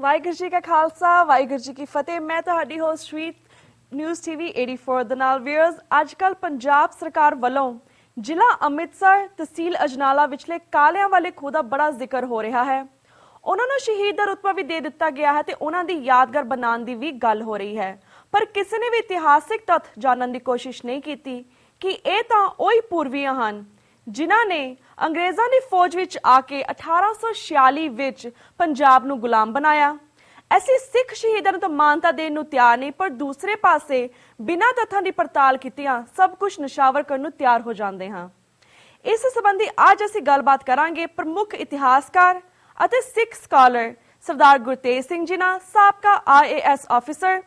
ਵਾਹਿਗੁਰੂ ਜੀ ਕਾ ਖਾਲਸਾ ਵਾਹਿਗੁਰੂ ਜੀ ਕੀ ਫਤਿਹ। ਮੈਂ ਤੁਹਾਡੀ ਹੋਸਟ ਸ਼੍ਰੀ ਨਿਊਜ਼ ਟੀਵੀ 84 ਦੇ ਨਾਲ ਵੀਅਰਸ। ਅੱਜ ਕੱਲ ਪੰਜਾਬ ਸਰਕਾਰ ਵੱਲੋਂ ਜ਼ਿਲ੍ਹਾ ਅੰਮ੍ਰਿਤਸਰ ਤਹਿਸੀਲ ਅਜਨਾਲਾ ਵਿਚਲੇ ਕਾਲਿਆਂ ਵਾਲੇ ਖੂਹ ਦਾ ਬੜਾ ਜ਼ਿਕਰ ਹੋ ਰਿਹਾ ਹੈ। ਉਹਨਾਂ ਨੂੰ ਸ਼ਹੀਦ ਦਾ ਰੁਤਬਾ ਵੀ ਦੇ ਦਿੱਤਾ ਗਿਆ ਹੈ ਤੇ ਉਹਨਾਂ ਦੀ ਯਾਦਗਾਰ ਬਣਾਉਣ ਦੀ ਵੀ ਗੱਲ ਹੋ ਰਹੀ ਹੈ, ਪਰ ਕਿਸੇ ਨੇ ਵੀ ਇਤਿਹਾਸਿਕ ਤੱਥ ਜਾਣਨ ਦੀ ਕੋਸ਼ਿਸ਼ ਨਹੀਂ ਕੀਤੀ ਕਿ ਇਹ ਤਾਂ ਉਹੀ ਪੂਰਵੀਆਂ ਹਨ ਜਿਨ੍ਹਾਂ ਨੇ ਅੰਗਰੇਜ਼ਾਂ ਦੀ ਫੌਜ ਵਿੱਚ ਆ ਕੇ 1846 ਵਿੱਚ ਪੰਜਾਬ ਨੂੰ ਗੁਲਾਮ ਬਣਾਇਆ। ਅਸੀਂ ਸਿੱਖ ਸ਼ਹੀਦਾਂ ਨੂੰ ਤਾਂ ਮਾਨਤਾ ਦੇਣ ਨੂੰ ਤਿਆਰ ਨਹੀਂ, ਪਰ ਦੂਸਰੇ ਪਾਸੇ ਬਿਨਾਂ ਤੱਥਾਂ ਦੀ ਪੜਤਾਲ ਕੀਤਿਆਂ ਸਭ ਕੁਝ ਨਿਸ਼ਾਵਰ ਕਰਨ ਨੂੰ ਤਿਆਰ ਹੋ ਜਾਂਦੇ ਹਾਂ। ਇਸ ਸੰਬੰਧੀ ਅੱਜ ਅਸੀਂ ਗੱਲਬਾਤ ਕਰਾਂਗੇ ਪ੍ਰਮੁੱਖ ਇਤਿਹਾਸਕਾਰ ਅਤੇ ਸਿੱਖ ਸਕਾਲਰ ਸਰਦਾਰ ਗੁਰਤੇਜ ਸਿੰਘ ਜੀ ਨਾਲ, ਸਾਬਕਾ IAS ਆਫਿਸਰ।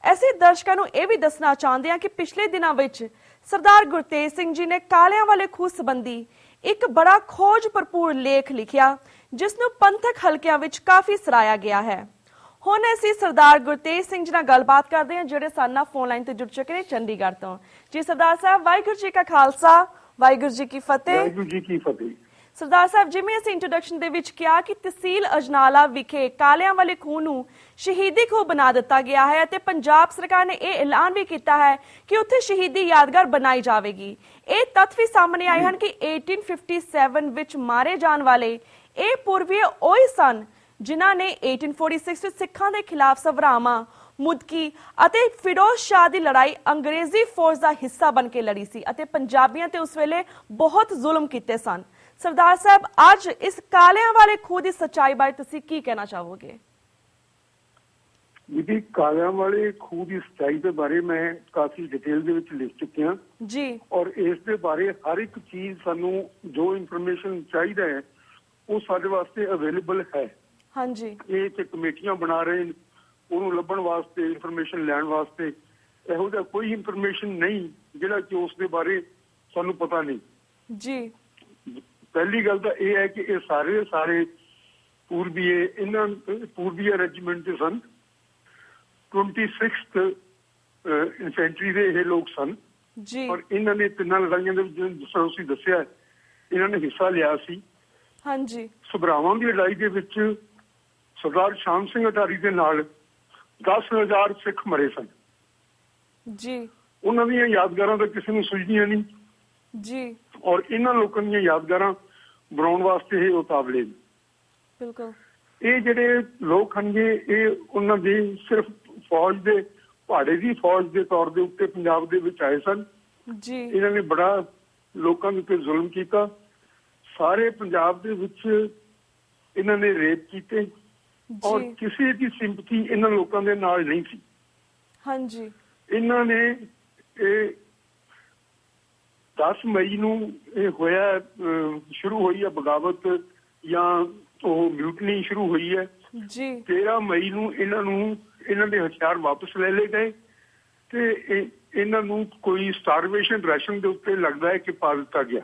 ਅਸੀਂ ਦਰਸ਼ਕਾਂ ਨੂੰ ਇਹ ਵੀ ਦੱਸਣਾ ਚਾਹੁੰਦੇ ਹਾਂ ਕਿ ਪਿਛਲੇ ਦਿਨਾਂ ਵਿੱਚ ਸਰਦਾਰ ਗੁਰਤੇਜ ਸਿੰਘ ਜੀ ਨੇ ਕਾਲਿਆਂ ਵਾਲੇ ਖੂਹ ਸੰਬੰਧੀ ਇੱਕ ਬੜਾ ਖੋਜ ਭਰਪੂਰ ਲੇਖ ਲਿਖਿਆ, ਜਿਸ ਨੂੰ ਪੰਥਕ ਹਲਕਿਆਂ ਵਿੱਚ ਕਾਫੀ ਸਰਾਇਆ ਗਿਆ ਹੈ। ਹੁਣ ਅਸੀਂ ਸਰਦਾਰ ਗੁਰਤੇਜ ਸਿੰਘ ਜੀ ਨਾਲ ਗੱਲਬਾਤ ਕਰਦੇ ਹਾਂ, ਜਿਹੜੇ ਸਾਡੇ ਨਾਲ ਫੋਨ ਲਾਈਨ ਤੇ ਜੁੜ ਚੁੱਕੇ ਨੇ ਚੰਡੀਗੜ੍ਹ ਤੋਂ। ਜੀ ਸਰਦਾਰ ਸਾਹਿਬ, ਵਾਹਿਗੁਰੂ ਜੀ ਕਾ ਖਾਲਸਾ ਵਾਹਿਗੁਰੂ ਜੀ ਕੀ ਫਤਿਹ। ਵਾਹਿਗੁਰੂ ਜੀ ਕੀ ਫਤਿਹ। ਸਰਦਾਰ ਸਾਹਿਬ, ਜਿਵੇਂ ਅਸੀਂ ਇੰਟਰੋਡਕਸ਼ਨ ਦੇ ਵਿੱਚ ਕਿਹਾ ਕਿ ਤਹਿਸੀਲ ਅਜਨਾਲਾ ਵਿਖੇ ਕਾਲਿਆਂ ਵਾਲੇ ਖੂਹ ਨੂੰ ਸ਼ਹੀਦੀ ਖੂਹ ਬਣਾ ਦਿੱਤਾ ਗਿਆ ਹੈ ਅਤੇ ਪੰਜਾਬ ਸਰਕਾਰ ਨੇ ਇਹ ਐਲਾਨ ਵੀ ਕੀਤਾ ਹੈ ਕਿ ਉੱਥੇ ਸ਼ਹੀਦੀ ਯਾਦਗਾਰ ਬਣਾਈ ਜਾਵੇਗੀ। ਇਹ ਤੱਥ ਵੀ ਸਾਹਮਣੇ ਆਏ ਹਨ ਕਿ 1857 ਵਿੱਚ ਮਾਰੇ ਜਾਣ ਵਾਲੇ ਇਹ ਪੂਰਵੀ ਉਹੀ ਸਨ ਜਿਨ੍ਹਾਂ ਨੇ 1846 ਵਿੱਚ ਸਿੱਖਾਂ ਦੇ ਖਿਲਾਫ ਸਵਰਾਵਾਂ, ਮੁਦਕੀ ਅਤੇ ਫਿਰੋਜ਼ ਸ਼ਾਹ ਦੀ ਲੜਾਈ ਅੰਗਰੇਜ਼ੀ ਫੌਜ ਦਾ ਹਿੱਸਾ ਬਣ ਕੇ ਲੜੀ ਸੀ ਅਤੇ ਪੰਜਾਬੀਆਂ ਤੇ ਉਸ ਵੇਲੇ ਬਹੁਤ ਜ਼ੁਲਮ ਕੀਤੇ ਸਨ। ਸਰਦਾਰ ਸਾਹਿਬ, ਅੱਜ ਇਸ ਕਾਲਿਆਂ ਵਾਲੇ ਖੂਹ ਦੀ ਸੱਚਾਈ ਬਾਰੇ ਤੁਸੀਂ ਕੀ ਕਹਿਣਾ ਚਾਹੋਗੇ? ਜੀ, ਕਾਲਿਆਂ ਵਾਲੇ ਖੂਹ ਦੀ ਸੱਚਾਈ ਦੇ ਬਾਰੇ ਮੈਂ ਕਾਫੀ ਡਿਟੇਲ ਦੇ ਵਿੱਚ ਲਿਖ ਚੁੱਕਿਆ ਜੀ, ਔਰ ਇਸ ਦੇ ਬਾਰੇ ਹਰ ਇੱਕ ਚੀਜ਼ ਸਾਨੂੰ ਜੋ ਇਨਫੋਰਮੇਸ਼ਨ ਚਾਹੀਦਾ ਹੈ ਉਹ ਸਾਡੇ ਵਾਸਤੇ ਅਵੇਲੇਬਲ ਹੈ। ਹਾਂਜੀ, ਇਹ ਤੇ ਕਮੇਟੀਆਂ ਬਣਾ ਰਹੇ ਨੇ ਉਹਨੂੰ ਲੱਭਣ ਵਾਸਤੇ, ਇਨਫੋਰਮੇਸ਼ਨ ਲੈਣ ਵਾਸਤੇ। ਇਹੋ ਜਿਹਾ ਕੋਈ ਇਨਫੋਰਮੇਸ਼ਨ ਨਹੀਂ ਜਿਹੜਾ ਕਿ ਉਸ ਦੇ ਬਾਰੇ ਸਾਨੂੰ ਪਤਾ ਨਹੀਂ। ਜੀ, ਪਹਿਲੀ ਗੱਲ ਤਾਂ ਇਹ ਹੈ ਕਿ ਇਹ ਸਾਰੇ ਪੂਰਬੀਏ ਰੈਜੀਮੈਂਟ ਦੇ ਸਨ। 26th ਇਨਫੈਂਟਰੀ ਦੇ ਇਹ ਲੋਕ ਸਨ ਜੀ, ਔਰ ਇਹਨਾਂ ਨੇ ਤਿੰਨਾਂ ਲੜਾਈਆਂ ਦੇ ਵਿੱਚ ਜਿਸ ਤਰ੍ਹਾਂ ਤੁਸੀਂ ਦੱਸਿਆ ਇਹਨਾਂ ਨੇ ਹਿੱਸਾ ਲਿਆ ਸੀ। ਹਾਂਜੀ, ਸਭਰਾਵਾਂ ਦੀ ਲੜਾਈ ਦੇ ਵਿੱਚ ਸਰਦਾਰ ਸ਼ਾਮ ਸਿੰਘ ਅਟਾਰੀ ਦੇ ਨਾਲ 10,000 ਸਿੱਖ ਮਰੇ ਸਨ ਜੀ। ਉਹਨਾਂ ਦੀਆਂ ਯਾਦਗਾਰਾਂ ਤਾਂ ਕਿਸੇ ਨੂੰ ਸੁਝਦੀਆਂ ਨਹੀਂ ਜੀ, ਔਰ ਇਹਨਾਂ ਲੋਕਾਂ ਦੀਆਂ ਯਾਦਗਾਰਾਂ ਬਣਾਉਣ ਵਾਸਤੇ ਇਹ ਉਤਾਵਲੇ ਨੇ। ਬਿਲਕੁਲ। ਇਹ ਜਿਹੜੇ ਲੋਕ ਹਨਗੇ ਇਹ ਉਹਨਾਂ ਦੇ ਸਿਰਫ ਫੌਜ ਦੇ ਪਹਾੜੇ ਦੀ ਫੌਜ ਦੇ ਤੌਰ ਦੇ ਉੱਤੇ ਪੰਜਾਬ ਦੇ ਵਿੱਚ ਆਏ ਸਨ ਜੀ। ਇਹਨਾਂ ਨੇ ਬੜਾ ਲੋਕਾਂ ਦੇ ਉੱਤੇ ਜ਼ੁਲਮ ਕੀਤਾ। ਸਾਰੇ ਪੰਜਾਬ ਦੇ ਵਿੱਚ ਇਹਨਾਂ ਨੇ ਰੇਪ ਕੀਤੇ ਔਰ ਕਿਸੇ ਦੀ ਸਿੰਪਥੀ ਇਹਨਾਂ ਲੋਕਾਂ ਦੇ ਨਾਲ ਨਹੀਂ ਸੀ। ਹਾਂਜੀ, ਇਹਨਾਂ ਨੇ ਇਹ 10 ਮਈ ਨੂੰ ਇਹ ਹੋਇਆ, ਸ਼ੁਰੂ ਹੋਈ ਹੈ ਬਗਾਵਤ ਜਾਂ ਉਹ ਮਿਊਟਨੀ ਸ਼ੁਰੂ ਹੋਈ ਹੈ ਜੀ। 13 ਮਈ ਨੂੰ ਇਹਨਾਂ ਦੇ ਹਥਿਆਰ ਵਾਪਸ ਲੈ ਲਏ ਗਏ ਤੇ ਇਹਨਾਂ ਨੂੰ ਕੋਈ ਸਟਾਰਵੇਸ਼ਨ ਰਾਸ਼ਨ ਦੇ ਉੱਤੇ ਲੱਗਦਾ ਹੈ ਕਿ ਪਾ ਦਿੱਤਾ ਗਿਆ।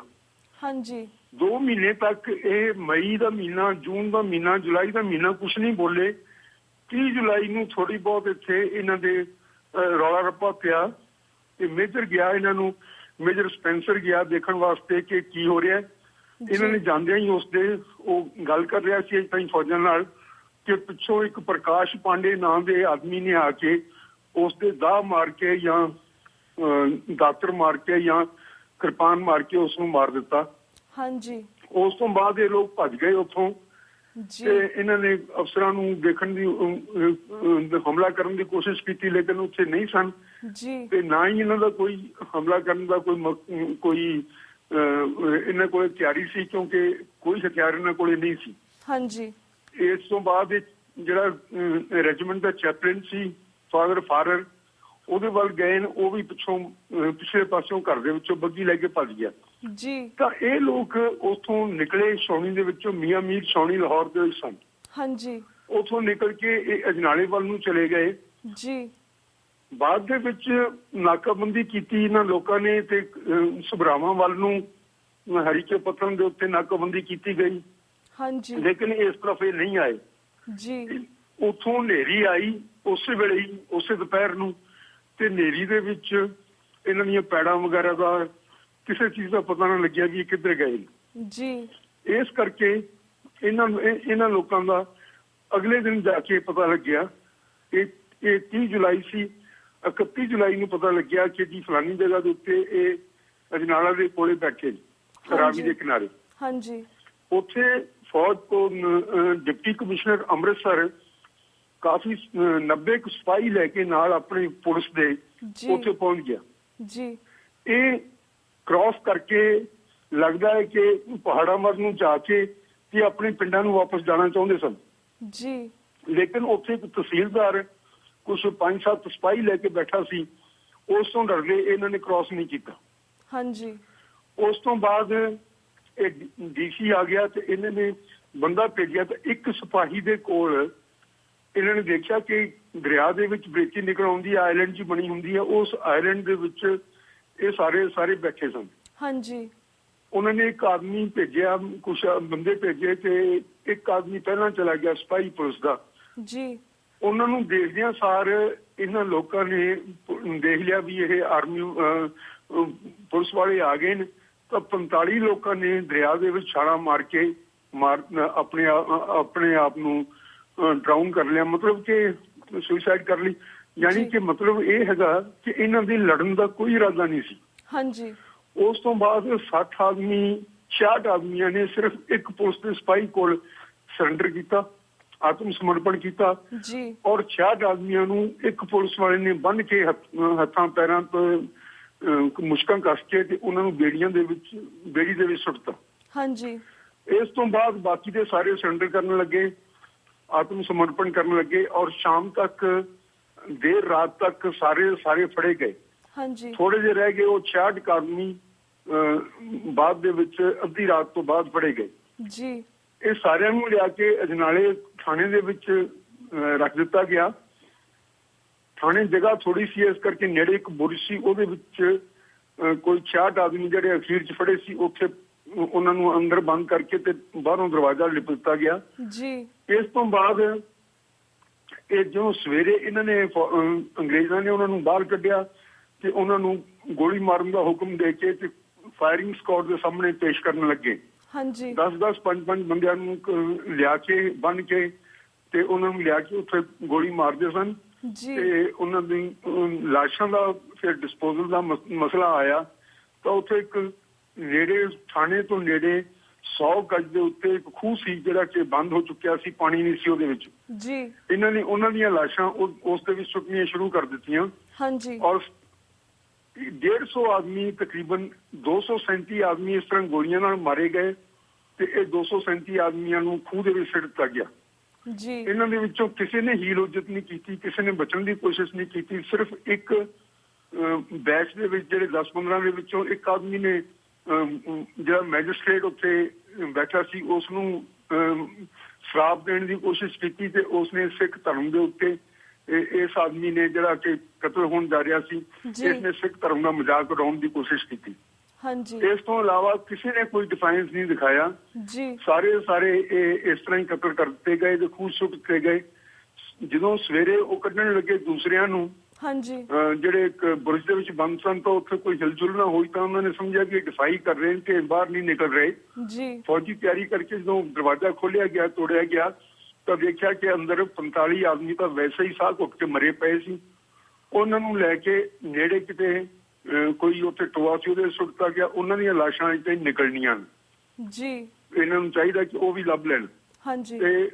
ਹਾਂਜੀ, 2 ਮਹੀਨੇ ਤੱਕ ਇਹ ਮਈ ਦਾ ਮਹੀਨਾ, ਜੂਨ ਦਾ ਮਹੀਨਾ, ਜੁਲਾਈ ਦਾ ਮਹੀਨਾ ਕੁਛ ਨਹੀਂ ਬੋਲੇ। 30 ਜੁਲਾਈ ਨੂੰ ਥੋੜੀ ਬਹੁਤ ਇੱਥੇ ਇਹਨਾਂ ਦੇ ਰੌਲਾ ਰੱਪਾ ਪਿਆ ਤੇ ਮੇਜਰ ਗਿਆ, ਇਹਨਾਂ ਨੂੰ ਮੇਜਰ ਸਪੈਂਸਰ ਗਿਆ ਦੇਖਣ ਵਾਸਤੇ ਕਿ ਕੀ ਹੋ ਰਿਹਾ। ਇਹਨਾਂ ਨੇ ਜਾਂਦਿਆਂ ਹੀ ਉਸਦੇ ਉਹ ਗੱਲ ਕਰ ਰਿਹਾ ਸੀ ਤਾਂ ਫੌਜਾਂ ਨਾਲ ਕਿ ਪਿੱਛੋਂ ਇੱਕ ਪ੍ਰਕਾਸ਼ ਪਾਂਡੇ ਨਾਂ ਦੇ ਆਦਮੀ ਨੇ ਆ ਕੇ ਉਸਦੇ ਦਾਅ ਮਾਰ ਕੇ ਜਾਂ ਦਾਤਰ ਮਾਰ ਕੇ ਜਾਂ ਕਿਰਪਾਨ ਮਾਰ ਕੇ ਉਸ ਨੂੰ ਮਾਰ ਦਿੱਤਾ। ਹਾਂਜੀ। ਉਸ ਤੋਂ ਬਾਅਦ ਇਹ ਲੋਕ ਭੱਜ ਗਏ ਉੱਥੋਂ ਤੇ ਇਹਨਾਂ ਨੇ ਅਫਸਰਾਂ ਨੂੰ ਦੇਖਣ ਦੀ ਹਮਲਾ ਕਰਨ ਦੀ ਕੋਸ਼ਿਸ਼ ਕੀਤੀ, ਲੇਕਿਨ ਉੱਥੇ ਨਹੀਂ ਸਨ ਤੇ ਨਾ ਹੀ ਇਹਨਾਂ ਦਾ ਕੋਈ ਹਮਲਾ ਕਰਨ ਦਾ ਕੋਈ ਇਹਨਾਂ ਕੋਲ ਤਿਆਰੀ ਸੀ, ਕਿਉਂਕਿ ਕੋਈ ਹਥਿਆਰ ਇਹਨਾਂ ਕੋਲੇ ਨਹੀਂ ਸੀ। ਹਾਂਜੀ। ਇਸ ਤੋਂ ਬਾਅਦ ਜਿਹੜਾ ਰੈਜੀਮੈਂਟ ਦਾ ਚੈਪਲਨ ਸੀ ਫਾਦਰ ਫਾਰਰ, ਉਹਦੇ ਵੱਲ ਗਏ ਨੇ, ਉਹ ਵੀ ਪਿਛਲੇ ਪਾਸਿਓਂ ਘਰ ਦੇ ਵਿੱਚੋਂ ਬੱਗੀ ਲੈ ਕੇ ਭੱਜ ਗਿਆ ਜੀ। ਤਾਂ ਇਹ ਲੋਕ ਉੱਥੋਂ ਨਿਕਲੇ ਛਾਉਣੀ ਦੇ ਵਿੱਚੋਂ, ਮੀਆਂ ਮੀਰ ਛਾਉਣੀ ਲਾਹੌਰ ਦੇ ਵਿੱਚ ਸਨ। ਹਾਂਜੀ। ਉੱਥੋਂ ਨਿਕਲ ਕੇ ਇਹ ਅਜਨਾਲੇ ਵੱਲ ਨੂੰ ਚਲੇ ਗਏ ਜੀ। ਬਾਅਦ ਦੇ ਵਿੱਚ ਨਾਕਾਬੰਦੀ ਕੀਤੀ ਇਹਨਾਂ ਲੋਕਾਂ ਨੇ ਤੇ ਸਭਰਾਵਾਂ ਵੱਲ ਨੂੰ ਹਰੀਕੇ ਪੱਤਨ ਦੇ ਉੱਤੇ ਨਾਕਾਬੰਦੀ ਕੀਤੀ ਗਈ। ਹਾਂਜੀ। ਲੇਕਿਨ ਇਸ ਤਰਫ ਇਹ ਨਹੀਂ ਆਏ ਜੀ। ਉੱਥੋਂ ਹਨੇਰੀ ਆਈ ਉਸੇ ਵੇਲੇ ਹੀ, ਉਸੇ ਦੁਪਹਿਰ ਨੂੰ, ਤੇ ਹਨੇਰੀ ਦੇ ਵਿੱਚ ਇਹਨਾਂ ਦੀਆਂ ਪੈੜਾਂ ਵਗੈਰਾ ਦਾ ਕਿਸੇ ਚੀਜ਼ ਦਾ ਪਤਾ ਨਾ ਲੱਗਿਆ ਵੀ ਇਹ ਕਿੱਧਰ ਗਏ ਜੀ। ਇਸ ਕਰਕੇ ਇਹਨਾਂ ਲੋਕਾਂ ਦਾ ਅਗਲੇ ਦਿਨ ਜਾ ਕੇ ਪਤਾ ਲੱਗਿਆ ਇਹ 30 ਜੁਲਾਈ ਸੀ। 31 ਜੁਲਾਈ ਨੂੰ ਪਤਾ ਲੱਗਿਆ ਕਿ ਜੀ ਫਲਾਨੀ ਜਗ੍ਹਾ ਦੇ ਉੱਤੇ ਇਹ ਅਜਨਾਲਾ ਦੇ ਕੋਲੇ ਬੈਠੇ ਨੇ, ਰਾਵੀ ਦੇ ਕਿਨਾਰੇ। ਹਾਂਜੀ। ਉੱਥੇ ਫੌਜ ਤੋਂ ਡਿਪਟੀ ਕਮਿਸ਼ਨਰ ਅੰਮ੍ਰਿਤਸਰ ਕਾਫੀ 90 ਕੁ ਸਿਪਾਹੀ ਲੈ ਕੇ ਨਾਲ ਆਪਣੀ ਪੁਲਿਸ ਦੇ ਉੱਥੇ ਪਹੁੰਚ ਗਿਆ ਜੀ। ਇਹ ਕ੍ਰਾਸ ਕਰਕੇ ਲੱਗਦਾ ਹੈ ਕਿ ਪਹਾੜਾਂ ਵੱਲ ਨੂੰ ਜਾ ਕੇ ਤੇ ਆਪਣੇ ਪਿੰਡਾਂ ਨੂੰ ਵਾਪਸ ਜਾਣਾ ਚਾਹੁੰਦੇ ਸਨ ਜੀ। ਲੇਕਿਨ ਉੱਥੇ ਇੱਕ ਤਹਿਸੀਲਦਾਰ ਕੁਝ 5-7 ਸਿਪਾਹੀ ਲੈ ਕੇ ਬੈਠਾ ਸੀ, ਉਸ ਤੋਂ ਡਰਦੇ ਇਹਨਾਂ ਨੇ ਕ੍ਰਾਸ ਨਹੀਂ ਕੀਤਾ। ਹਾਂਜੀ। ਉਸ ਤੋਂ ਬਾਅਦ ਇਹ ਡੀਸੀ ਆ ਗਿਆ ਤੇ ਇਹਨਾਂ ਨੇ ਬੰਦਾ ਭੇਜਿਆ ਤੇ ਇੱਕ ਸਿਪਾਹੀ ਦੇ ਕੋਲ ਇਹਨਾਂ ਨੇ ਦੇਖਿਆ ਕਿ ਦਰਿਆ ਦੇ ਵਿੱਚ ਬ੍ਰੇਕੀ ਨਿਕਲ ਆਉਂਦੀ ਹੈ, ਆਈਲੈਂਡ ਜੀ ਬਣੀ ਹੁੰਦੀ ਹੈ, ਉਸ ਆਈਲੈਂਡ ਦੇ ਵਿੱਚ ਇਹ ਸਾਰੇ ਬੈਠੇ ਸਨ। ਹਾਂਜੀ। ਉਹਨਾਂ ਨੇ ਇੱਕ ਆਦਮੀ ਭੇਜਿਆ, ਕੁਛ ਬੰਦੇ ਭੇਜੇ ਤੇ ਇੱਕ ਆਦਮੀ ਪਹਿਲਾਂ ਚਲਾ ਗਿਆ ਸਿਪਾਹੀ ਪੁਲਿਸ ਦਾ ਜੀ। ਉਹਨਾਂ ਨੂੰ ਦੇਖਦਿਆਂ ਸਾਰ ਇਹਨਾਂ ਲੋਕਾਂ ਨੇ ਦੇਖ ਲਿਆ ਵੀ ਇਹ ਆਰਮੀ ਪੁਲਿਸ ਵਾਲੇ ਆ ਗਏ ਨੇ, ਤਾਂ 45 ਲੋਕਾਂ ਨੇ ਦਰਿਆ ਦੇ ਵਿੱਚ ਛਾਲਾਂ ਮਾਰ ਕੇ ਆਪਣੇ ਆਪ ਨੂੰ ਡਰਾਊਨ ਕਰ ਲਿਆ, ਮਤਲਬ ਕਿ ਸੁਸਾਈਡ ਕਰ ਲਈ। ਯਾਨੀ ਕਿ ਮਤਲਬ ਇਹ ਹੈਗਾ ਕਿ ਇਹਨਾਂ ਦੇ ਲੜਨ ਦਾ ਕੋਈ ਇਰਾਦਾ ਨਹੀਂ ਸੀ। ਹਾਂਜੀ। ਉਸ ਤੋਂ ਬਾਅਦ 66 ਆਦਮੀਆਂ ਨੇ ਸਿਰਫ ਇੱਕ ਪੁਲਿਸ ਦੇ ਸਿਪਾਹੀ ਕੋਲ ਸਰੈਂਡਰ ਕੀਤਾ, ਆਤਮ ਸਮਰਪਣ ਕੀਤਾ ਜੀ। ਔਰ 66 ਆਦਮੀਆਂ ਨੂੰ ਇੱਕ ਪੁਲਿਸ ਵਾਲੇ ਨੇ ਬੰਨ੍ਹ ਕੇ ਹੱਥਾਂ ਪੈਰਾਂ ਤੋਂ ਮੁਸ਼ਕਾਂ ਕੱਸ ਕੇ ਤੇ ਉਹਨਾਂ ਨੂੰ ਬੇੜੀ ਦੇ ਵਿੱਚ ਸੁੱਟਤਾ। ਹਾਂਜੀ। ਇਸ ਤੋਂ ਬਾਅਦ ਬਾਕੀ ਦੇ ਸਾਰੇ ਸਰੈਂਡਰ ਕਰਨ ਲੱਗੇ, ਆਤਮ ਸਮਰਪਣ ਕਰਨ ਲੱਗੇ ਔਰ ਸ਼ਾਮ ਤੱਕ ਦੇਰ ਰਾਤ ਤੱਕ ਸਾਰੇ ਫੜੇ ਗਏ। ਹਾਂਜੀ। ਥੋੜੇ ਜਿਹੇ ਰਹਿ ਗਏ, ਉਹ 66 ਆਦਮੀ ਬਾਅਦ ਦੇ ਵਿੱਚ ਅੱਧੀ ਰਾਤ ਤੋਂ ਬਾਅਦ ਫੜੇ ਗਏ ਜੀ। ਇਹ ਸਾਰਿਆਂ ਨੂੰ ਲਿਆ ਕੇ ਅਜਨਾਲੇ ਥਾਣੇ ਦੇ ਵਿੱਚ ਰੱਖ ਦਿੱਤਾ ਗਿਆ। ਥਾਣੇ ਜਗ੍ਹਾ ਥੋੜੀ ਸੀ, ਇਸ ਕਰਕੇ ਨੇੜੇ ਇੱਕ ਬੁਰਜ ਸੀ, ਉਹਦੇ ਵਿੱਚ ਕੋਈ 66 ਆਦਮੀ ਜਿਹੜੇ ਅਖੀਰ 'ਚ ਫੜੇ ਸੀ ਉੱਥੇ ਉਹਨਾਂ ਨੂੰ ਅੰਦਰ ਬੰਦ ਕਰਕੇ ਤੇ ਬਾਹਰੋਂ ਦਰਵਾਜ਼ਾ ਲਿਪ ਦਿੱਤਾ ਗਿਆ ਜੀ। ਇਸ ਤੋਂ ਬਾਅਦ ਇਹ ਜੋ ਸਵੇਰੇ ਇਹਨਾਂ ਨੇ ਅੰਗਰੇਜ਼ਾਂ ਨੇ ਉਹਨਾਂ ਨੂੰ ਬਾਹਰ ਕੱਢਿਆ ਤੇ ਉਹਨਾਂ ਨੂੰ ਗੋਲੀ ਮਾਰਨ ਦਾ ਹੁਕਮ ਦੇ ਕੇ ਤੇ ਫਾਇਰਿੰਗ ਸਕਾਡ ਦੇ ਸਾਹਮਣੇ ਪੇਸ਼ ਕਰਨ ਲੱਗੇ। ਹਾਂਜੀ। 10-10 5-5 ਬੰਦਿਆਂ ਨੂੰ ਲਿਆ ਕੇ ਬੰਨ ਕੇ ਤੇ ਉਹਨਾਂ ਨੂੰ ਲਿਆ ਕੇ ਉੱਥੇ ਗੋਲੀ ਮਾਰਦੇ ਸਨ ਤੇ ਉਹਨਾਂ ਦੀ ਲਾਸ਼ਾਂ ਦਾ ਫਿਰ ਡਿਸਪੋਜ਼ਲ ਦਾ ਮਸਲਾ ਆਇਆ ਤਾਂ ਉੱਥੇ ਇੱਕ ਨੇੜੇ ਥਾਣੇ ਤੋਂ ਨੇੜੇ 100 ਗਜ ਦੇ ਉੱਤੇ ਇੱਕ ਖੂਹ ਸੀ ਜਿਹੜਾ ਕਿ ਬੰਦ ਹੋ ਚੁੱਕਿਆ ਸੀ, ਪਾਣੀ ਨਹੀਂ ਸੀ ਉਹਦੇ ਵਿੱਚ ਜੀ। ਇਹਨਾਂ ਨੇ ਉਹਨਾਂ ਦੀਆਂ ਲਾਸ਼ਾਂ ਉਸ ਦੇ ਵਿੱਚ ਸੁੱਟਣੀਆਂ ਸ਼ੁਰੂ ਕਰ ਦਿੱਤੀਆਂ। ਹਾਂਜੀ। ਔਰ 150 ਆਦਮੀ, ਤਕਰੀਬਨ 237 ਆਦਮੀ ਇਸ ਤਰ੍ਹਾਂ ਗੋਲੀਆਂ ਨਾਲ ਮਾਰੇ ਗਏ ਤੇ ਇਹ 237 ਆਦਮੀਆਂ ਨੂੰ ਖੂਹ ਦੇ ਵਿੱਚ ਸਿੱਟ ਦਿੱਤਾ ਗਿਆ ਜੀ। ਇਹਨਾਂ ਦੇ ਵਿੱਚੋਂ ਕਿਸੇ ਨੇ ਹੀਲ ਹੁਜਤ ਨਹੀਂ ਕੀਤੀ, ਕਿਸੇ ਨੇ ਬਚਣ ਦੀ ਕੋਸ਼ਿਸ਼ ਨਹੀਂ ਕੀਤੀ। ਸਿਰਫ ਇੱਕ ਬੈਚ ਦੇ ਵਿੱਚ ਜਿਹੜੇ 10-15 ਦੇ ਵਿੱਚੋਂ ਇੱਕ ਆਦਮੀ ਨੇ ਜਿਹੜਾ ਮੈਜਿਸਟ੍ਰੇਟ ਉੱਥੇ ਬੈਠਾ ਸੀ ਉਸ ਨੂੰ ਸ਼ਰਾਬ ਦੇਣ ਦੀ ਕੋਸ਼ਿਸ਼ ਕੀਤੀ ਤੇ ਉਸਨੇ ਸਿੱਖ ਧਰਮ ਦੇ ਉੱਤੇ ਇਸ ਆਦਮੀ ਨੇ ਜਿਹੜਾ ਕਿ ਕਤਲ ਹੋਣ ਜਾ ਰਿਹਾ ਸੀ, ਇਸਨੇ ਸਿੱਖ ਧਰਮ ਦਾ ਮਜ਼ਾਕ ਉਡਾਉਣ ਦੀ ਕੋਸ਼ਿਸ਼ ਕੀਤੀ। ਹਾਂਜੀ। ਇਸ ਤੋਂ ਇਲਾਵਾ ਕਿਸੇ ਨੇ ਕੋਈ ਡਿਫਾਈਨਸ ਨਹੀਂ ਦਿਖਾਇਆ ਜੀ। ਸਾਰੇ ਇਸ ਤਰ੍ਹਾਂ ਹੀ ਕਤਲ ਕਰ ਦਿੱਤੇ ਗਏ ਤੇ ਖੂਹ ਸੁੱਟ ਦਿੱਤੇ ਗਏ। ਜਦੋਂ ਸਵੇਰੇ ਉਹ ਕੱਢਣ ਲੱਗੇ ਦੂਸਰਿਆਂ ਨੂੰ, ਹਾਂਜੀ, ਜਿਹੜੇ ਇੱਕ ਬੁਰਜ ਦੇ ਵਿੱਚ ਬੰਦ ਸਨ ਤਾਂ ਉੱਥੇ ਕੋਈ ਹਿਲਜੁਲ ਨਾ ਹੋਈ ਤਾਂ ਉਹਨਾਂ ਨੇ ਸਮਝਿਆ ਕਿ ਡਿਫਾਈ ਕਰ ਰਹੇ ਕਿ ਬਾਹਰ ਨਹੀਂ ਨਿਕਲ ਰਹੇ ਜੀ। ਫੌਜੀ ਤਿਆਰੀ ਕਰਕੇ ਜਦੋਂ ਦਰਵਾਜ਼ਾ ਖੋਲਿਆ ਗਿਆ, ਤੋੜਿਆ ਗਿਆ ਤਾਂ ਦੇਖਿਆ ਕਿ ਅੰਦਰ 45 ਆਦਮੀ ਤਾਂ ਵੈਸੇ ਹੀ ਸਾਹ ਘੁੱਟ ਕੇ ਮਰੇ ਪਏ ਸੀ। ਉਹਨਾਂ ਨੂੰ ਲੈ ਕੇ ਨੇੜੇ ਕਿਤੇ ਕੋਈ ਉੱਥੇ ਟੋਆ ਸੀ ਉਹਦੇ ਸੁੱਟਤਾ ਗਿਆ। ਉਹਨਾਂ ਦੀਆਂ ਲਾਸ਼ਾਂ ਇੱਥੇ ਨਿਕਲਣੀਆਂ ਜੀ। ਇਹਨਾਂ ਨੂੰ ਚਾਹੀਦਾ ਕਿ ਉਹ ਵੀ ਲੱਭ ਲੈਣ। ਹਾਂਜੀ। ਤੇ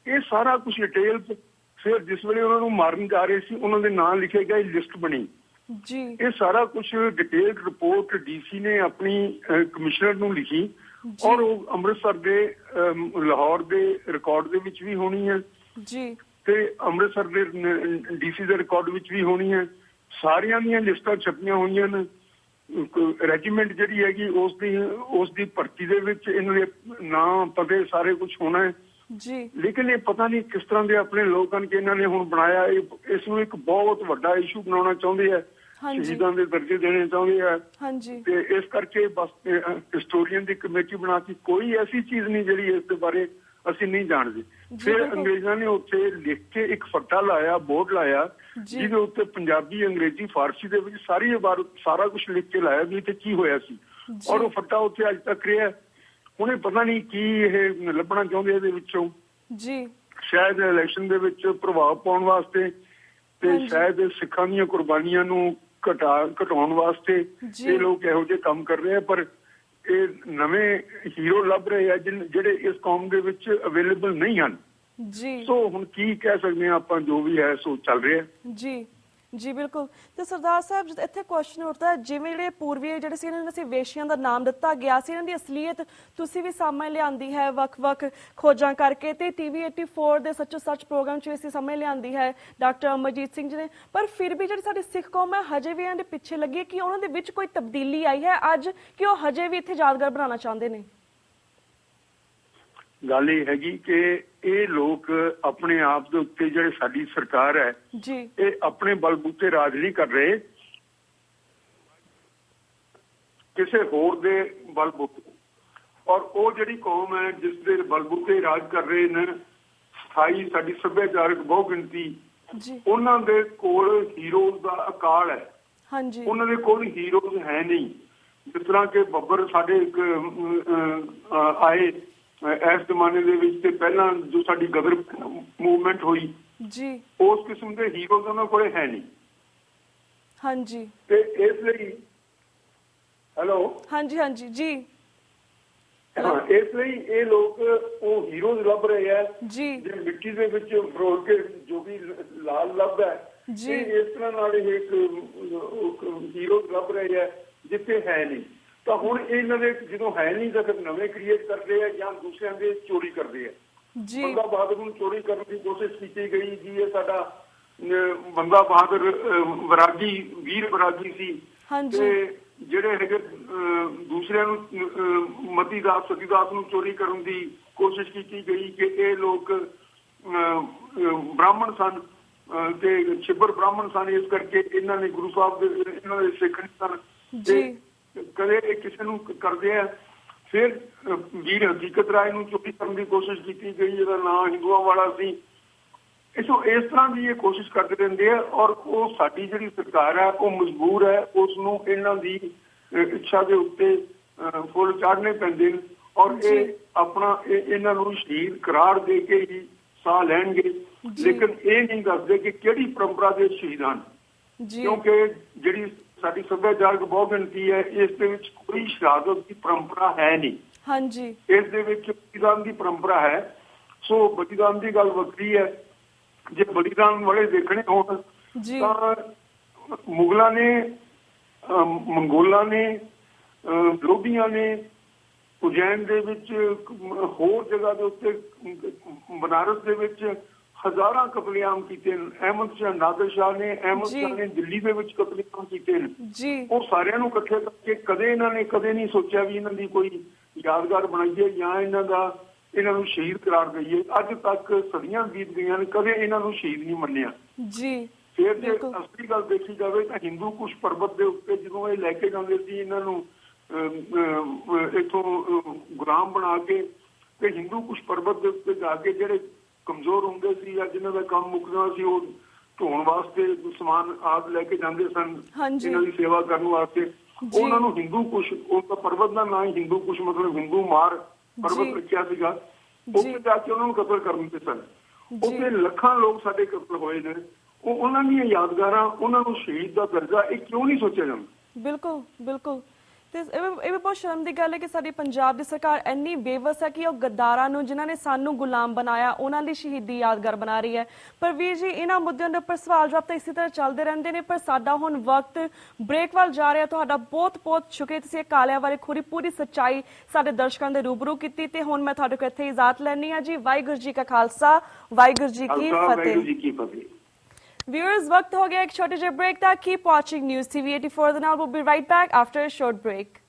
ਇਹ ਸਾਰਾ ਕੁਝ ਡਿਟੇਲ ਫਿਰ ਜਿਸ ਵੇਲੇ ਉਹਨਾਂ ਨੂੰ ਮਾਰਨ ਜਾ ਰਹੇ ਸੀ ਉਹਨਾਂ ਦੇ ਨਾਂ ਲਿਖੇ ਗਏ, ਲਿਸਟ ਬਣੀ ਜੀ। ਇਹ ਸਾਰਾ ਕੁਝ ਡਿਟੇਲਡ ਰਿਪੋਰਟ ਡੀਸੀ ਨੇ ਆਪਣੀ ਕਮਿਸ਼ਨਰ ਨੂੰ ਲਿਖੀ ਔਰ ਉਹ ਅੰਮ੍ਰਿਤਸਰ ਦੇ ਲਾਹੌਰ ਦੇ ਰਿਕਾਰਡ ਦੇ ਵਿੱਚ ਵੀ ਹੋਣੀ ਹੈ ਜੀ ਤੇ ਅੰਮ੍ਰਿਤਸਰ ਦੇ ਡੀਸੀ ਦੇ ਰਿਕਾਰਡ ਵਿੱਚ ਵੀ ਹੋਣੀ ਹੈ। ਸਾਰਿਆਂ ਦੀਆਂ ਲਿਸਟਾਂ ਛਪੀਆਂ ਹੋਈਆਂ ਨੇ। ਰੈਜੀਮੈਂਟ ਜਿਹੜੀ ਹੈਗੀ ਉਸ ਦੀ ਭਰਤੀ ਦੇ ਵਿੱਚ ਇਹਨਾਂ ਦੇ ਨਾਂ, ਪਤੇ ਸਾਰੇ ਕੁਝ ਹੋਣਾ ਹੈ ਜੀ। ਲੇਕਿਨ ਇਹ ਪਤਾ ਨਹੀਂ ਕਿਸ ਤਰ੍ਹਾਂ ਦੇ ਆਪਣੇ ਲੋਕ ਹਨ ਕਿ ਇਹਨਾਂ ਨੇ ਹੁਣ ਬਣਾਇਆ ਇਸ ਨੂੰ ਇੱਕ ਬਹੁਤ ਵੱਡਾ ਇਸ਼ੂ ਬਣਾਉਣਾ ਚਾਹੁੰਦੇ ਆ, ਸ਼ਹੀਦਾਂ ਦੇ ਦਰਜੇ ਦੇਣੇ ਚਾਹੁੰਦੇ ਆ ਤੇ ਇਸ ਕਰਕੇ ਬਸ ਹਿਸਟੋਰੀਅਨ ਦੀ ਕਮੇਟੀ ਬਣਾ ਕੇ ਕੋਈ ਐਸੀ ਚੀਜ਼ ਨਹੀਂ ਜਿਹੜੀ ਇਸ ਦੇ ਬਾਰੇ ਅਸੀਂ ਨਹੀਂ ਜਾਣਦੇ। ਫਿਰ ਅੰਗਰੇਜ਼ਾਂ ਨੇ ਉੱਥੇ ਲਿਖ ਕੇ ਇੱਕ ਫੱਟਾ ਲਾਇਆ, ਬੋਰਡ ਲਾਇਆ ਜਿਹਦੇ ਉੱਤੇ ਪੰਜਾਬੀ, ਅੰਗਰੇਜ਼ੀ, ਫਾਰਸੀ ਦੇ ਵਿੱਚ ਸਾਰਾ ਕੁਝ ਲਿਖ ਕੇ ਲਾਇਆ ਵੀ ਇੱਥੇ ਕੀ ਹੋਇਆ ਸੀ ਔਰ ਉਹ ਫੱਟਾ ਉੱਥੇ ਅੱਜ ਤੱਕ ਰਿਹਾ। ਹੁਣ ਇਹ ਪਤਾ ਨਹੀਂ ਕੀ ਇਹ ਲੱਭਣਾ ਚਾਹੁੰਦੇ ਇਹਦੇ ਵਿੱਚੋਂ ਜੀ। ਸ਼ਾਇਦ ਇਲੈਕਸ਼ਨ ਦੇ ਵਿੱਚ ਪ੍ਰਭਾਵ ਪਾਉਣ ਵਾਸਤੇ ਤੇ ਸ਼ਾਇਦ ਸਿੱਖਾਂ ਦੀਆਂ ਕੁਰਬਾਨੀਆਂ ਨੂੰ ਘਟਾਉਣ ਵਾਸਤੇ ਇਹ ਲੋਕ ਇਹੋ ਜਿਹੇ ਕੰਮ ਕਰ ਰਹੇ ਆ। ਪਰ ਇਹ ਨਵੇਂ ਹੀਰੋ ਲੱਭ ਰਹੇ ਆ ਜਿਹੜੇ ਇਸ ਕੌਮ ਦੇ ਵਿੱਚ ਅਵੇਲੇਬਲ ਨਹੀਂ ਹਨ ਜੀ। ਸੋ ਹੁਣ ਕੀ ਕਹਿ ਸਕਦੇ ਆ ਆਪਾਂ, ਜੋ ਵੀ ਹੈ ਸੋ ਚੱਲ ਰਿਹਾ ਜੀ ਜੀ ਬਿਲਕੁਲ। ਤੇ ਸਰਦਾਰ ਸਾਹਿਬ ਇੱਥੇ ਕੁਐਸਚਨ ਉੱਠਦਾ ਹੈ, ਜਿਵੇਂ ਜਿਹੜੇ ਪੂਰਵੀ ਜਿਹੜੇ ਸੀ ਇਹਨਾਂ ਨੂੰ ਅਸੀਂ ਵੇਸ਼ੀਆਂ ਦਾ ਨਾਮ ਦਿੱਤਾ ਗਿਆ ਸੀ, ਇਹਨਾਂ ਦੀ ਅਸਲੀਅਤ ਤੁਸੀਂ ਵੀ ਸਾਹਮਣੇ ਲਿਆਂਦੀ ਹੈ ਵੱਖ-ਵੱਖ ਖੋਜਾਂ ਕਰਕੇ, ਤੇ TV 84 ਦੇ ਸੱਚੋ ਸੱਚ ਪ੍ਰੋਗਰਾਮ 'ਚ ਅਸੀਂ ਸਾਹਮਣੇ ਲਿਆਂਦੀ ਹੈ ਡਾਕਟਰ ਅਮਰਜੀਤ ਸਿੰਘ ਜੀ ਨੇ। ਪਰ ਫਿਰ ਵੀ ਜਿਹੜੀ ਸਾਡੀ ਸਿੱਖ ਕੌਮ ਹੈ ਹਜੇ ਵੀ ਇਹਨਾਂ ਦੇ ਪਿੱਛੇ ਲੱਗੀ ਹੈ ਕਿ ਉਹਨਾਂ ਦੇ ਵਿੱਚ ਕੋਈ ਤਬਦੀਲੀ ਆਈ ਹੈ ਅੱਜ ਕਿ ਉਹ ਹਜੇ ਵੀ ਇੱਥੇ ਯਾਦਗਾਰ ਬਣਾਉਣਾ ਚਾਹੁੰਦੇ ਨੇ। ਗੱਲ ਇਹ ਹੈਗੀ ਕਿ ਇਹ ਲੋਕ ਆਪਣੇ ਆਪ ਦੇ ਉੱਤੇ, ਜਿਹੜੇ ਸਾਡੀ ਸਰਕਾਰ ਹੈ ਜੀ, ਇਹ ਆਪਣੇ ਬਲਬੂਤੇ ਰਾਜ ਨਹੀਂ ਕਰ ਰਹੇ, ਕਿਸੇ ਹੋਰ ਦੇ ਬਲਬੂਤੇ। ਔਰ ਉਹ ਜਿਹੜੀ ਕੌਮ ਹੈ ਜਿਸ ਦੇ ਬਲਬੂਤੇ ਰਾਜ ਕਰ ਰਹੇ ਨੇ, ਸਥਾਈ ਸਾਡੀ ਸੱਭਿਆਚਾਰਕ ਬਹੁ ਗਿਣਤੀ, ਉਹਨਾਂ ਦੇ ਕੋਲ ਹੀਰੋਜ਼ ਦਾ ਅਕਾਲ ਹੈ। ਹਾਂਜੀ, ਉਹਨਾਂ ਦੇ ਕੋਲ ਹੀਰੋਜ਼ ਹੈ ਨਹੀਂ। ਜਿਸ ਤਰ੍ਹਾਂ ਕਿ ਬੱਬਰ ਸਾਡੇ ਇੱਕ ਆਏ ਇਸ ਜ਼ਮਾਨੇ ਦੇ ਵਿੱਚ, ਤੇ ਪਹਿਲਾਂ ਜੋ ਸਾਡੀ ਗਦਰ ਮੂਵਮੈਂਟ ਹੋਈ ਜੀ, ਉਸ ਕਿਸਮ ਦੇ ਹੀਰੋਜ਼ ਉਹਨਾਂ ਕੋਲ ਹੈ ਨਹੀਂ। ਹਾਂਜੀ, ਤੇ ਇਸ ਲਈ ਹੈਲੋ ਹਾਂਜੀ ਹਾਂਜੀ ਜੀ, ਇਸ ਲਈ ਇਹ ਲੋਕ ਉਹ ਹੀਰੋਜ਼ ਲੱਭ ਰਹੇ ਆ ਜੀ, ਜੇ ਮਿੱਟੀ ਦੇ ਵਿੱਚ ਫਰੋਲ ਕੇ ਜੋ ਵੀ ਲਾਲ ਲੱਭਦਾ ਹੈ ਜੀ, ਇਸ ਤਰ੍ਹਾਂ ਨਾਲ ਇਹ ਇੱਕ ਹੀਰੋਜ਼ ਲੱਭ ਰਹੇ ਆ ਜਿੱਥੇ ਹੈ ਨਹੀਂ। ਤਾਂ ਹੁਣ ਇਹਨਾਂ ਦੇ ਜਦੋਂ ਹੈ ਨਹੀਂ ਤਾਂ ਫਿਰ ਨਵੇਂ ਕ੍ਰੀਏਟ ਕਰਦੇ ਆ ਜਾਂ ਦੂਸਰਿਆਂ ਦੇ ਚੋਰੀ ਕਰਦੇ ਆ। ਬੰਦਾ ਬਹਾਦਰ ਨੂੰ ਚੋਰੀ ਕਰਨ ਦੀ ਕੋਸ਼ਿਸ਼ ਕੀਤੀ ਗਈ ਜੀ। ਇਹ ਸਾਡਾ ਬੰਦਾ ਬਹਾਦਰ ਵੈਰਾਗੀ, ਵੀਰ ਵੈਰਾਗੀ ਸੀ। ਤੇ ਜਿਹੜੇ ਹੈਗੇ ਦੂਸਰਿਆਂ ਨੂੰ ਮਤੀਦਾਸ, ਸਤੀਦਾਸ ਨੂੰ ਚੋਰੀ ਕਰਨ ਦੀ ਕੋਸ਼ਿਸ਼ ਕੀਤੀ ਗਈ ਕਿ ਇਹ ਲੋਕ ਬ੍ਰਾਹਮਣ ਸਨ ਤੇ ਛਿੱਬਰ ਬ੍ਰਾਹਮਣ ਸਨ, ਇਸ ਕਰਕੇ ਇਹਨਾਂ ਨੇ ਗੁਰੂ ਸਾਹਿਬ ਦੇ, ਇਹਨਾਂ ਦੇ ਸਿੱਖ ਸਨ। ਕਦੇ ਇਹ ਕਿਸੇ ਨੂੰ ਕਰਦੇ ਆ। ਫਿਰ ਵੀਰ ਹਕੀਕਤ ਰਾਏ ਨੂੰ ਚੋਰੀ ਕਰਨ ਦੀ ਕੋਸ਼ਿਸ਼ ਕੀਤੀ ਗਈ, ਜਿਹਦਾ ਨਾਂ ਹਿੰਦੂਆਂ ਵਾਲਾ ਸੀ। ਇਸ ਤਰ੍ਹਾਂ ਦੀ ਇਹ ਕੋਸ਼ਿਸ਼ ਕਰਦੇ ਰਹਿੰਦੇ ਆ। ਔਰ ਉਹ ਸਾਡੀ ਜਿਹੜੀ ਸਰਕਾਰ ਹੈ ਉਹ ਮਜਬੂਰ ਹੈ ਉਸ ਨੂੰ ਇਹਨਾਂ ਦੀ ਇੱਛਾ ਦੇ ਉੱਤੇ ਫੁੱਲ ਚਾੜਨੇ ਪੈਂਦੇ ਨੇ। ਔਰ ਇਹ ਆਪਣਾ ਇਹਨਾਂ ਨੂੰ ਸ਼ਹੀਦ ਕਰਾਰ ਦੇ ਕੇ ਹੀ ਸਾਹ ਲੈਣਗੇ, ਲੇਕਿਨ ਇਹ ਨਹੀਂ ਦੱਸਦੇ ਕਿ ਕਿਹੜੀ ਪਰੰਪਰਾ ਦੇ ਸ਼ਹੀਦ ਹਨ। ਕਿਉਂਕਿ ਜਿਹੜੀ ਸਾਡੀ ਸੱਭਿਆਚਾਰਕ ਬਹੁ ਗਿਣਤੀ ਹੈ, ਇਸ ਦੇ ਵਿੱਚ ਕੋਈ ਸ਼ਹਾਦਤ ਦੀ ਪਰੰਪਰਾ ਹੈ ਨਹੀਂ। ਹਾਂਜੀ, ਇਸ ਦੇ ਵਿੱਚ ਬਲੀਦਾਨ ਦੀ ਪਰੰਪਰਾ ਹੈ। ਸੋ ਬਲੀਦਾਨ ਦੀ ਗੱਲ ਵੱਖਰੀ ਹੈ। ਜੇ ਬਲੀਦਾਨ ਵਾਲੇ ਦੇਖਣੇ ਹੋਣ ਤਾਂ ਮੁਗਲਾਂ ਨੇ, ਮੰਗੋਲਾਂ ਨੇ, ਲੋਧੀਆਂ ਨੇ ਉਜੈਨ ਦੇ ਵਿੱਚ, ਹੋਰ ਜਗ੍ਹਾ ਦੇ ਉੱਤੇ, ਬਨਾਰਸ ਦੇ ਵਿੱਚ ਹਜ਼ਾਰਾਂ ਕਤਲੇਆਮ ਕੀਤੇ ਨੇ। ਅਹਿਮਦ ਸ਼ਾਹ, ਨਾਦਰ ਸ਼ਾਹ ਨੇ, ਅਹਿਮਦ ਸ਼ਾਹ ਨੇ ਦਿੱਲੀ ਦੇ ਵਿੱਚ ਕਤਲੇਆਮ ਕੀਤੇ ਨੇ। ਉਹ ਸਾਰਿਆਂ ਨੂੰ ਇਕੱਠੇ ਕਰਕੇ ਕਦੇ ਇਹਨਾਂ ਨੇ ਨਹੀਂ ਸੋਚਿਆ ਵੀ ਇਹਨਾਂ ਦੀ ਕੋਈ ਯਾਦਗਾਰ ਬਣਾਈਏ ਜਾਂ ਇਹਨਾਂ ਨੂੰ ਸ਼ਹੀਦ ਕਰਾਰ ਦਈਏ। ਅੱਜ ਤੱਕ ਸਦੀਆਂ ਬੀਤ ਗਈਆਂ ਨੇ, ਕਦੇ ਇਹਨਾਂ ਨੂੰ ਸ਼ਹੀਦ ਨਹੀਂ ਮੰਨਿਆ। ਫਿਰ ਜੇ ਅਸਲੀ ਗੱਲ ਦੇਖੀ ਜਾਵੇ ਤਾਂ ਹਿੰਦੂ ਕੁਸ਼ ਪਰਬਤ ਦੇ ਉੱਤੇ ਜਦੋਂ ਇਹ ਲੈ ਕੇ ਜਾਂਦੇ ਸੀ ਇਹਨਾਂ ਨੂੰ ਇੱਥੋਂ ਗੁਲਾਮ ਬਣਾ ਕੇ, ਤੇ ਹਿੰਦੂ ਕੁਸ਼ ਪਰਬਤ ਦੇ ਉੱਤੇ ਜਾ ਕੇ ਜਿਹੜੇ ਕਮਜ਼ੋਰ ਹੁੰਦੇ ਸੀ ਜਾਂ ਜਿਨ੍ਹਾਂ ਦਾ ਕੰਮ ਮੁੱਕਦਾ ਸੀ, ਉਹ ਢੋਣ ਵਾਸਤੇ ਸਮਾਨ ਆਦਿ ਲੈ ਕੇ ਜਾਂਦੇ ਸਨ ਇਹਨਾਂ ਦੀ ਸੇਵਾ ਕਰਨ ਵਾਸਤੇ। ਉਹਨਾਂ ਨੂੰ ਹਿੰਦੂ ਕੁਸ਼, ਉਹਦਾ ਪਰਬਤ ਦਾ ਨਾਂ ਹੀ ਹਿੰਦੂ ਕੁਸ਼ ਮਤਲਬ ਹਿੰਦੂ ਮਾਰ ਪਰਬਤ ਰੱਖਿਆ ਸੀਗਾ। ਉੱਥੇ ਜਾ ਕੇ ਉਹਨਾਂ ਨੂੰ ਕਤਲ ਕਰਨ ਤੇ ਸਨ। ਉੱਥੇ ਲੱਖਾਂ ਲੋਕ ਸਾਡੇ ਕਤਲ ਹੋਏ ਨੇ। ਉਹਨਾਂ ਦੀਆਂ ਯਾਦਗਾਰਾਂ, ਉਹਨਾਂ ਨੂੰ ਸ਼ਹੀਦ ਦਾ ਦਰਜਾ, ਇਹ ਕਿਉਂ ਨਹੀਂ ਸੋਚਿਆ ਜਾਂਦਾ? ਬਿਲਕੁਲ ਬਿਲਕੁਲ। ਤੇ ਇਹ ਵੀ ਬਹੁਤ ਸ਼ਰਮ ਦੀ ਗੱਲ ਹੈ ਕਿ ਸਾਡੀ ਪੰਜਾਬ ਦੀ ਸਰਕਾਰ ਇੰਨੀ ਬੇਵਸ ਹੈ ਕਿ ਉਹ ਗੱਦਾਰਾਂ ਨੂੰ, ਜਿਨ੍ਹਾਂ ਨੇ ਸਾਨੂੰ ਗੁਲਾਮ ਬਣਾਇਆ, ਉਹਨਾਂ ਦੀ ਸ਼ਹੀਦੀ ਯਾਦਗਾਰ ਬਣਾ ਰਹੀ ਹੈ। ਪਰ ਵੀਰ ਜੀ, ਇਹਨਾਂ ਮੁੱਦਿਆਂ ਦੇ ਉੱਪਰ ਸਵਾਲ ਜਵਾਬ ਤਾਂ ਇਸੇ ਤਰ੍ਹਾਂ ਚੱਲਦੇ ਰਹਿੰਦੇ ਨੇ। ਪਰ ਸਾਡਾ ਹੁਣ ਵਕਤ ਬ੍ਰੇਕ ਵੱਲ ਜਾ ਰਿਹਾ। ਤੁਹਾਡਾ ਬਹੁਤ ਬਹੁਤ ਸ਼ੁਕਰੀਆ, ਤੁਸੀਂ ਇਹ ਕਾਲਿਆਂ ਬਾਰੇ ਪੂਰੀ ਸੱਚਾਈ ਸਾਡੇ ਦਰਸ਼ਕਾਂ ਦੇ ਰੂਬਰੂ ਕੀਤੀ। ਤੇ ਹੁਣ ਮੈਂ ਤੁਹਾਡੇ ਕੋਲ ਇੱਥੇ ਇਜਾਜ਼ਤ ਲੈਣੀ ਆ ਜੀ। ਵਾਹਿਗੁਰੂ ਜੀ ਕਾ ਖਾਲਸਾ, ਵਾਹਿਗੁਰੂ ਜੀ ਕੀ ਫਤਿਹ। Viewers, वक्त हो गया एक छोटे से ब्रेक था। Keep watching News TV 84 The Now will be right back after a short break.